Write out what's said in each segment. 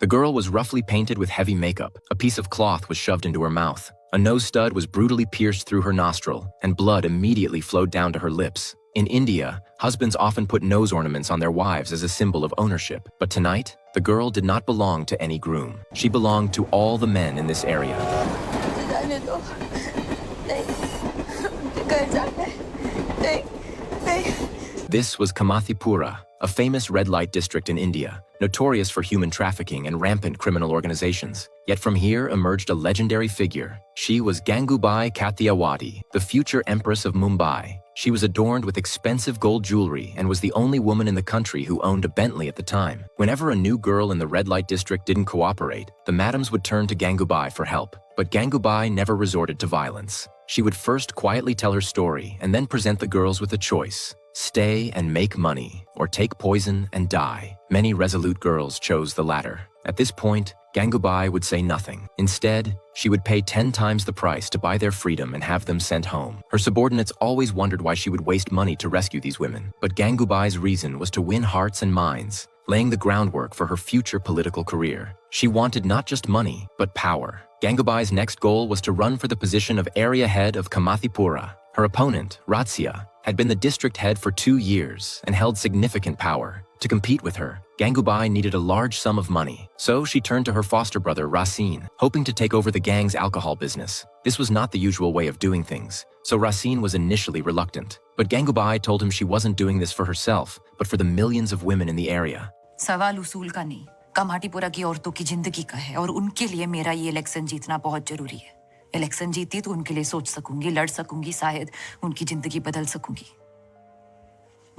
The girl was roughly painted with heavy makeup. A piece of cloth was shoved into her mouth. A nose stud was brutally pierced through her nostril, and blood immediately flowed down to her lips. In India, husbands often put nose ornaments on their wives as a symbol of ownership. But tonight, the girl did not belong to any groom. She belonged to all the men in this area. This was Kamthipura, a famous red light district in India, notorious for human trafficking and rampant criminal organizations. Yet from here emerged a legendary figure. She was Gangubai Kathiawadi, the future empress of Mumbai. She was adorned with expensive gold jewelry and was the only woman in the country who owned a Bentley at the time. Whenever a new girl in the red light district didn't cooperate, the madams would turn to Gangubai for help. But Gangubai never resorted to violence. She would first quietly tell her story and then present the girls with a choice: stay and make money, or take poison and die. Many resolute girls chose the latter. At this point, Gangubai would say nothing. Instead, she would pay 10 times the price to buy their freedom and have them sent home. Her subordinates always wondered why she would waste money to rescue these women. But Gangubai's reason was to win hearts and minds, laying the groundwork for her future political career. She wanted not just money, but power. Gangubai's next goal was to run for the position of area head of Kamthipura. Her opponent, Razia, had been the district head for 2 years and held significant power. To compete with her, Gangubai needed a large sum of money, so she turned to her foster brother Racine, hoping to take over the gang's alcohol business. This was not the usual way of doing things, so Racine was initially reluctant. But Gangubai told him she wasn't doing this for herself, but for the millions of women in the area. सवाल उसूल का नहीं, कमाटीपुरा की औरतों की जिंदगी का है और उनके लिए मेरा ये इलेक्शन जीतना बहुत जरूरी है। इलेक्शन जीती तो उनके लिए सोच सकूंगी, लड़ सकूंगी, शायद उनकी जिंदगी बदल सकूंगी।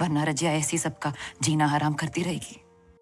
वरना रजिया ऐसी सबका जीना हराम करती रहेगी।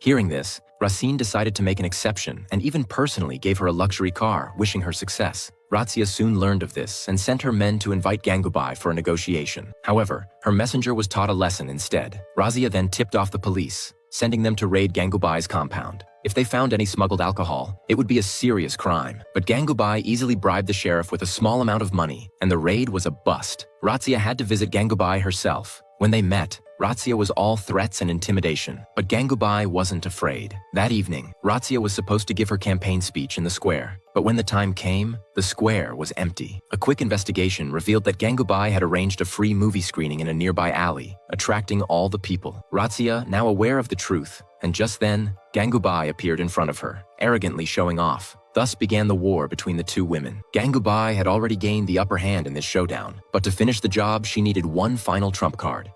Hearing this, Racine decided to make an exception and even personally gave her a luxury car, wishing her success. Razia soon learned of this and sent her men to invite Gangubai for a negotiation. However, her messenger was taught a lesson instead. Razia then tipped off the police, sending them to raid Gangubai's compound. If they found any smuggled alcohol, it would be a serious crime. But Gangubai easily bribed the sheriff with a small amount of money, and the raid was a bust. Razia had to visit Gangubai herself. When they met, Razia was all threats and intimidation, but Gangubai wasn't afraid. That evening, Razia was supposed to give her campaign speech in the square. But when the time came, the square was empty. A quick investigation revealed that Gangubai had arranged a free movie screening in a nearby alley, attracting all the people. Razia, now aware of the truth, and just then, Gangubai appeared in front of her, arrogantly showing off. Thus began the war between the two women. Gangubai had already gained the upper hand in this showdown, but to finish the job, she needed one final trump card.